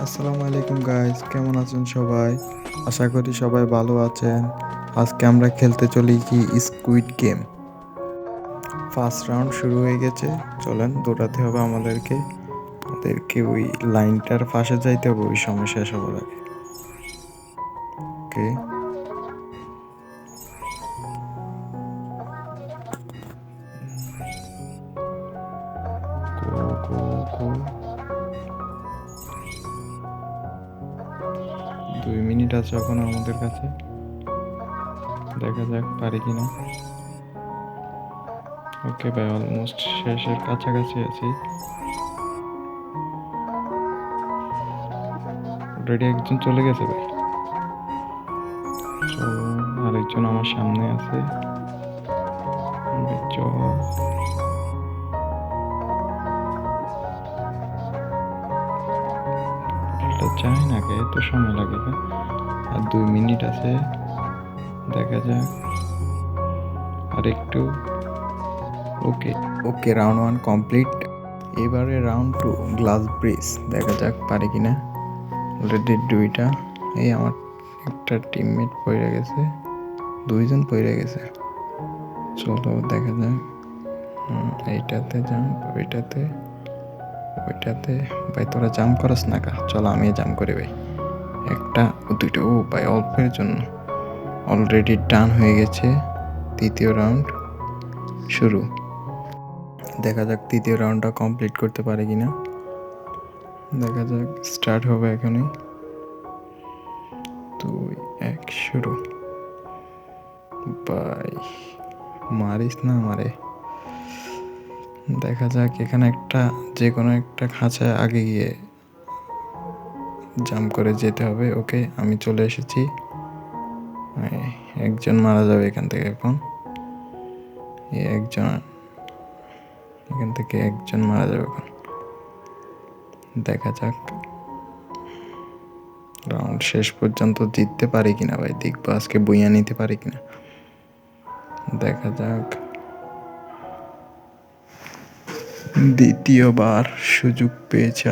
আসসালামু আলাইকুম গাইস, কেমন আছেন সবাই? আশা করি সবাই ভালো আছেন। আজকে আমরা খেলতে চলেছি স্কুইড গেম। ফার্স্ট রাউন্ড শুরু হয়ে গেছে। চলেন, দৌড়াতে হবে আমাদেরকে ওই লাইনটার পাশে যাইতে হবে ওই সময় শেষ হবার আগে। ওকে, গো গো গো। 2 মিনিট আছে এখন আমাদের কাছে, দেখা যাক পারি কিনা। ওকে ভাই, অলমোস্ট শেষের কাছাকাছি আছি। অলরেডি একজন চলে গেছে ভাই। চলো, আরেকজন আমার সামনে আছে। চল, এটা চাই না কে, এত সময় লাগে কেন? আর 2 মিনিট আছে, দেখা যাক আর একটু। ওকে ওকে, রাউন্ড 1 কমপ্লিট। এবারে রাউন্ড 2 গ্লাস ব্রিজ, দেখা যাক পারে কিনা। অলরেডি 2টা, এই আমার একটা টিমমেট পড়ে গেছে, 2জন পড়ে গেছে। চলো দেখা যাক। এইটাতে জাম্প, ওইটাতে। ভাই তোরা জাম্প করস না কা? চলো আমি জাম্প করি ভাই। একটা, দুইটা, ও ভাই অল্পের জন্য। অলরেডি ডান হয়ে গেছে। তৃতীয় রাউন্ড শুরু। দেখা যাক তৃতীয় রাউন্ডটা কমপ্লিট করতে পারে কিনা। দেখা যাক, স্টার্ট হবে এখনই। 2, 1 শুরু। ভাই মারিস না আমারে। দেখা যাক, এখানে একটা যে কোনো একটা খাঁচায় আগে গিয়ে জাম্প করে যেতে হবে। ওকে, আমি চলে এসেছি। একজন মারা যাবে এখান থেকে এখন। এখান থেকে একজন মারা যাবে এখন। দেখা যাক রাউন্ড শেষ পর্যন্ত জিততে পারি কিনা ভাই, দেখবো আজকে বইয়া নিতে পারি কিনা। দেখা যাক, দ্বিতীয়বার সুযোগ পেয়েছে।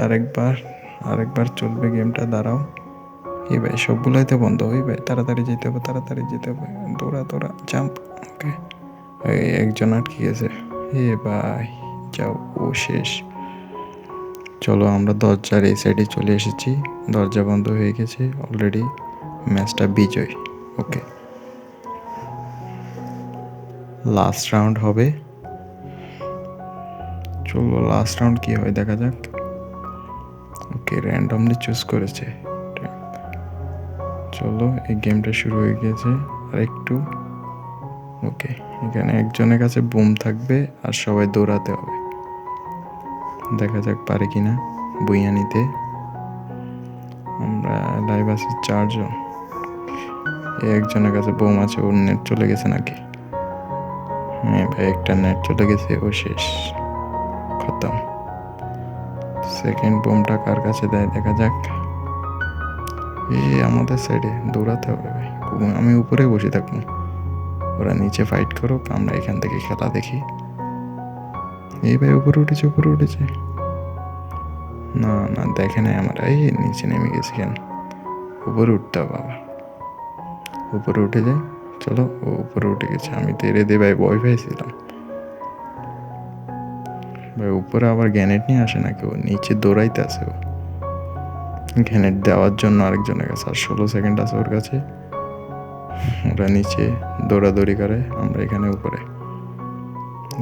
আরেকবার চলবে গেমটা। দাঁড়াও, এই ভাই সবগুলোই তো বন্ধ। ওই ভাই তাড়াতাড়ি যেতে হবে, দৌড়া জাম্প। ওকে, একজন আটকে গেছে। এ ভাই যাও, ও শেষ। চলো, আমরা দরজার এই সাইডে চলে এসেছি। দরজা বন্ধ হয়ে গেছে অলরেডি। ম্যাচটা বিজয়। ওকে, লাস্ট রাউন্ড হবে। চলো, লাস্ট রাউন্ড কি হয় দেখা যাক। ওকে, র্যান্ডমলি চুজ করেছে। চলো, এই গেমটা শুরু হয়ে গেছে। আর একটু। ওকে, এখানে একজনের কাছে বুম থাকবে আর সবাই দৌড়াতে হবে। দেখা যাক পারে কিনা বইয়া নিতে। আমরা লাইভ আছি 4জন। একজনের কাছে বোম আছে, ওর নেট চলে গেছে নাকি? হ্যাঁ ভাই, একটা নেট চলে গেছে, ও শেষ, খতম। সেকেন্ড বোমটা কার কাছে দেয় দেখা যাক। আমাদের সাইডে দৌড়াতে হবে ভাই। আমি উপরে বসে থাকবো, ওরা নিচে ফাইট করুক, আমরা এখান থেকে খেলা দেখি। এই ভাই উপরে উঠেছে। না না, দেখে নাই আমার। এই নিচে নেমে গেছি কেন? উপরে উঠতে হবে আবার। উপরে উঠে যাই। চলো, ও উপরে উঠে গেছে। আমি তো এরে দিয়ে ভাই ভয় পেয়েছিলাম ভাই। উপরে আবার গ্যানেট নিয়ে আসে না কেউ, নিচে দৌড়াইতে আছে ও গ্যানেট দেওয়ার জন্য আরেকজনের কাছে। আর 16 সেকেন্ড আছে ওর কাছে। ওরা নিচে দৌড়াদৌড়ি করে, আমরা এখানে উপরে।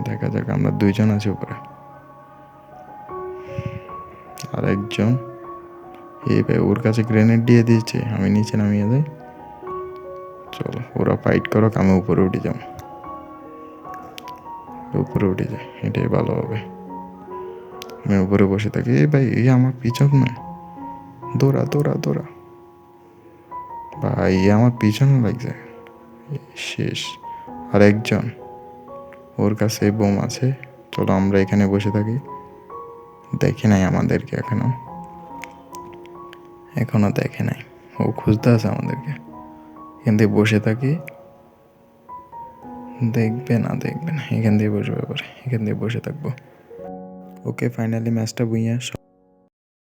দেখা যাক, আমরা 2জন আছি উপরে। আর একজন, এই ভাই ওর কাছে গ্রেনেড দিয়ে দিয়েছে, আমি নিচে নামিয়ে যাই। চলো, ওরা ফাইট করো, আমি উপরে উঠে যাই। এটাই ভালো হবে। আমি উপরে বসে থাকি। এই ভাই, এই আমার পিছন না, দৌড়া ভাই, আমার পিছনে লাগছে। শেষ। আর একজন, ওর কাছে বোম আছে। চলো, আমরা এখানে বসে থাকি। দেখে নাই আমাদেরকে এখনো দেখে নাই। ও খুঁজতে আছে আমাদেরকে। এখান থেকে বসে থাকি, দেখবে না এখান দিয়ে বসবো। এবার এখান দিয়ে বসে থাকবো। ওকে, ফাইনালি ম্যাচটা বুইয়া